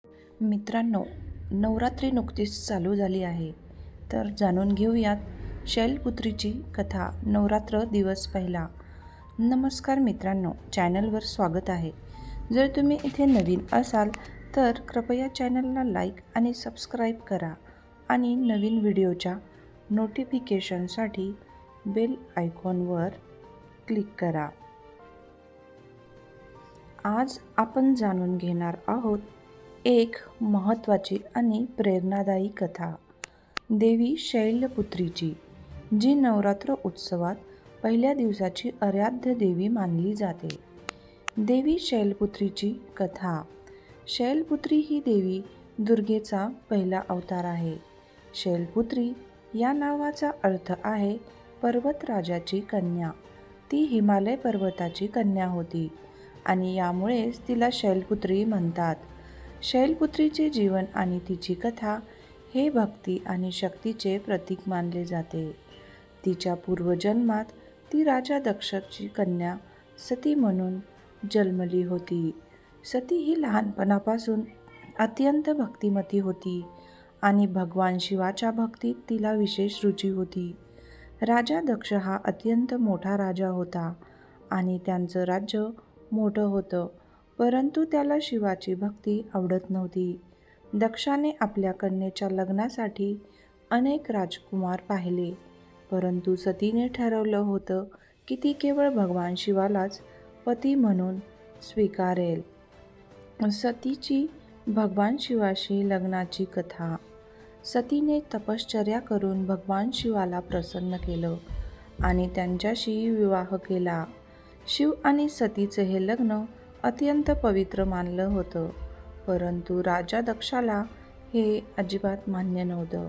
मित्रांनो, नवरात्री नुकतीच चालू झाली आहे, तर जाणून घेऊयात शैलपुत्रीची कथा. नवरात्र दिवस पहिला. नमस्कार मित्रांनो, चॅनलवर स्वागत आहे. जर तुम्ही इथे नवीन असाल तर कृपया चॅनलला लाईक आणि सबस्क्राईब करा आणि नवीन व्हिडिओच्या नोटिफिकेशनसाठी बेल आयकॉनवर क्लिक करा. आज आपण जाणून घेणार आहोत एक महत्त्वाची आणि प्रेरणादायी कथा, देवी शैलपुत्रीची, जी नवरात्र उत्सवात पहिल्या दिवसाची आराध्य देवी मानली जाते. देवी शैलपुत्रीची कथा. शैलपुत्री ही देवी दुर्गेचा पहिला अवतार आहे. शैलपुत्री या नावाचा अर्थ आहे पर्वतराजाची कन्या. ती हिमालय पर्वताची कन्या होती आणि यामुळेच तिला शैलपुत्री म्हणतात. शैलपुत्रीचे जीवन आणि तिची कथा हे भक्ती आणि शक्तीचे प्रतीक मानले जाते. तिच्या पूर्वजन्मात ती राजा दक्षची कन्या सती म्हणून जन्मली होती. सती ही लहानपणापासून अत्यंत भक्तिमती होती आणि भगवान शिवाच्या भक्तीत तिला विशेष रुची होती. राजा दक्ष हा अत्यंत मोठा राजा होता आणि त्यांचं राज्य मोठं होतं, परंतु त्याला शिवाची भक्ती आवडत नव्हती. दक्षाने आपल्या कन्येच्या लग्नासाठी अनेक राजकुमार पाहिले, परंतु सतीने ठरवलं होतं की ती केवळ भगवान शिवालाच पती म्हणून स्वीकारेल. सतीची भगवान शिवाशी लग्नाची कथा. सतीने तपश्चर्या करून भगवान शिवाला प्रसन्न केलं आणि त्यांच्याशी विवाह केला. शिव आणि सतीचे हे लग्न अत्यंत पवित्र मानलं होतं, परंतु राजा दक्षाला हे अजिबात मान्य नव्हतं.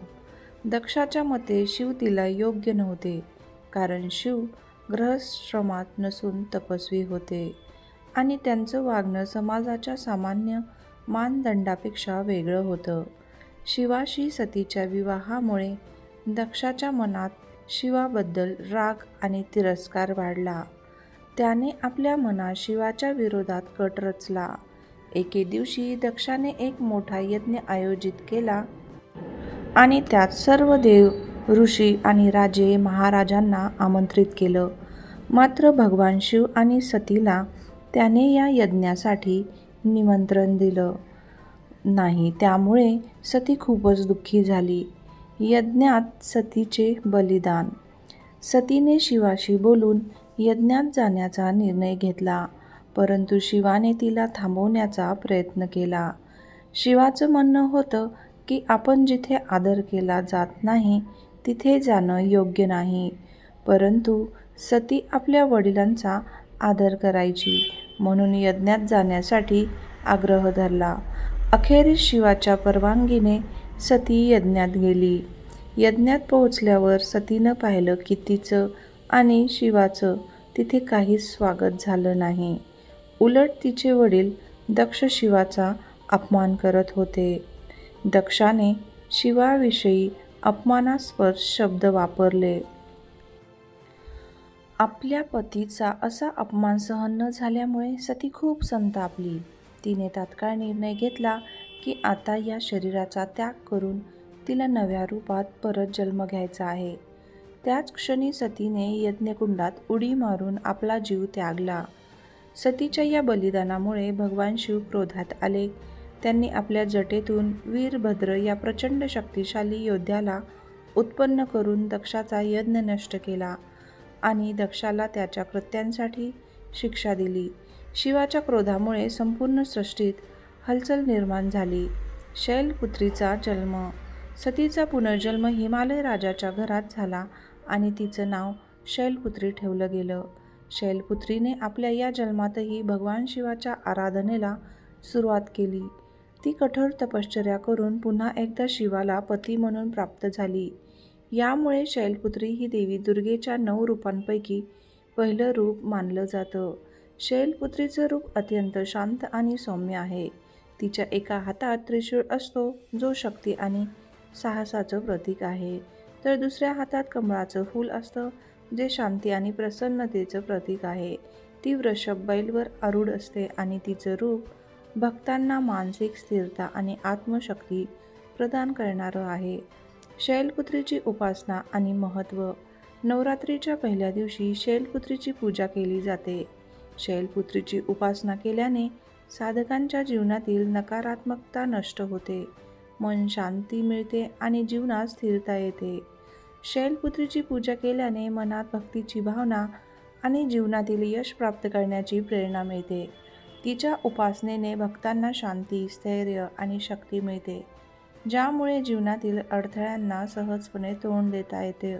दक्षाच्या मते शिव तिला योग्य नव्हते, कारण शिव गृहश्रमात नसून तपस्वी होते आणि त्यांचं वागणं समाजाच्या सामान्य मानदंडापेक्षा वेगळं होतं. शिवाशी सतीच्या विवाहामुळे दक्षाच्या मनात शिवाबद्दल राग आणि तिरस्कार वाढला. त्याने आपल्या मनात शिवाच्या विरोधात कट रचला. एके दिवशी दक्षाने एक मोठा यज्ञ आयोजित केला आणि त्यात सर्व देव, ऋषी आणि राजे महाराजांना आमंत्रित केलं. मात्र भगवान शिव आणि सतीला त्याने या यज्ञासाठी निमंत्रण दिलं नाही. त्यामुळे सती खूपच दुःखी झाली. यज्ञात सतीचे बलिदान. सतीने शिवाशी बोलून यज्ञात जाण्याचा निर्णय घेतला, परंतु शिवाने तिला थांबवण्याचा प्रयत्न केला. शिवाचं म्हणणं होतं की आपण जिथे आदर केला जात नाही तिथे जाणं योग्य नाही, परंतु सती आपल्या वडिलांचा आदर करायची म्हणून यज्ञात जाण्यासाठी आग्रह धरला. अखेरीस शिवाच्या परवानगीने सती यज्ञात गेली. यज्ञात पोहोचल्यावर सतीनं पाहिलं की तिचं आणि शिवाचं तिथे काहीच स्वागत झालं नाही. उलट तिचे वडील दक्ष शिवाचा अपमान करत होते. दक्षाने शिवाविषयी अपमानास्पद शब्द वापरले. आपल्या पतीचा असा अपमान सहन न झाल्यामुळे सती खूप संतापली. तिने तात्काळ निर्णय घेतला की आता या शरीराचा त्याग करून तिला नव्या रूपात परत जन्म घ्यायचा आहे. त्याच क्षणी सतीने यज्ञकुंडात उडी मारून आपला जीव त्यागला. सतीच्या या बलिदानामुळे भगवान शिव क्रोधात आले. त्यांनी आपल्या जटेतून वीरभद्र या प्रचंड शक्तिशाली योद्ध्याला उत्पन्न करून दक्षाचा यज्ञ नष्ट केला आणि दक्षाला त्याच्या कृत्यांसाठी शिक्षा दिली. शिवाच्या क्रोधामुळे संपूर्ण सृष्टीत हलचल निर्माण झाली. शैलपुत्रीचा जन्म. सतीचा पुनर्जन्म हिमालय राजाच्या घरात झाला आणि तिचं नाव शैलपुत्री ठेवलं गेलं. शैलपुत्रीने आपल्या या जन्मातही भगवान शिवाच्या आराधनेला सुरुवात केली. ती कठोर तपश्चर्या करून पुन्हा एकदा शिवाला पती म्हणून प्राप्त झाली. यामुळे शैलपुत्री ही देवी दुर्गेच्या 9 रूपांपैकी पहिलं रूप मानलं जातं. शैलपुत्रीचं रूप अत्यंत शांत आणि सौम्य आहे. तिच्या एका हातात त्रिशूळ असतो, जो शक्ती आणि साहसाचं प्रतीक आहे, तर दुसऱ्या हातात कमळाचं फूल असतं, जे शांती आणि प्रसन्नतेचं प्रतीक आहे. ती वृषभ बैलावर आरूढ असते आणि तिचं रूप भक्तांना मानसिक स्थिरता आणि आत्मशक्ती प्रदान करणारं आहे. शैलपुत्रीची उपासना आणि महत्त्व. नवरात्रीच्या पहिल्या दिवशी शैलपुत्रीची पूजा केली जाते. शैलपुत्रीची उपासना केल्याने साधकांच्या जीवनातील नकारात्मकता नष्ट होते, मन शांती मिळते आणि जीवनात स्थिरता येते. शैलपुत्रीची पूजा केल्याने मनात भक्तीची भावना आणि जीवनातील यश प्राप्त करण्याची प्रेरणा मिळते. तिच्या उपासनेने भक्तांना शांती, स्थैर्य आणि शक्ती मिळते, ज्यामुळे जीवनातील अडथळ्यांना सहजपणे तोंड देता येते.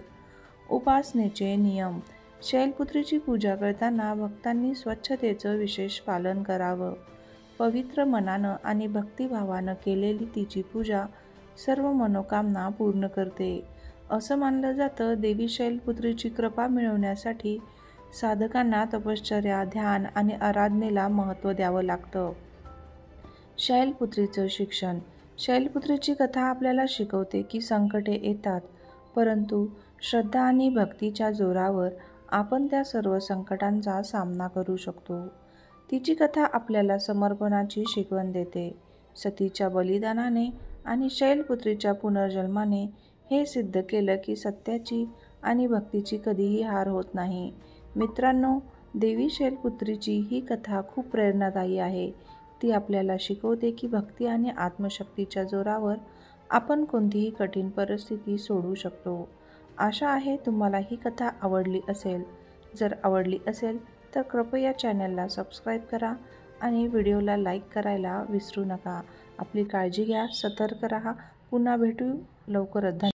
उपासनेचे नियम. शैलपुत्रीची पूजा करताना भक्तांनी स्वच्छतेचं विशेष पालन करावं. पवित्र मनानं आणि भक्तिभावानं केलेली तिची पूजा सर्व मनोकामना पूर्ण करते. असं मानलं जातं, देवी शैलपुत्रीची कृपा मिळवण्यासाठी साधकांना तपश्चर्या, ध्यान आणि आराधनेला महत्त्व द्यावं लागतं. शैलपुत्रीचं शिक्षण. शैलपुत्रीची कथा आपल्याला शिकवते की संकटे येतात, परंतु श्रद्धा आणि भक्तीच्या जोरावर आपण त्या सर्व संकटांचा सामना करू शकतो. तिची कथा आपल्याला समर्पणाची शिकवण देते. सतीच्या बलिदानाने आणि शैलपुत्रीच्या पुनर्जन्माने हे सिद्ध केलं की सत्याची आणि भक्तीची कधीही हार होत नाही. मित्रांनो, देवी शैलपुत्रीची ही कथा खूप प्रेरणादायी आहे. ती आपल्याला शिकवते की भक्ती आणि आत्मशक्तीच्या जोरावर आपण कोणतीही कठीण परिस्थिती सोडवू शकतो. आशा आहे तुम्हाला ही कथा आवडली असेल. जर आवडली असेल तर कृपया चॅनलला सबस्क्राईब करा आणि व्हिडिओला लाईक करायला विसरू नका. आपली काळजी घ्या, सतर्क राहा. पुन्हा भेटू लवकरच.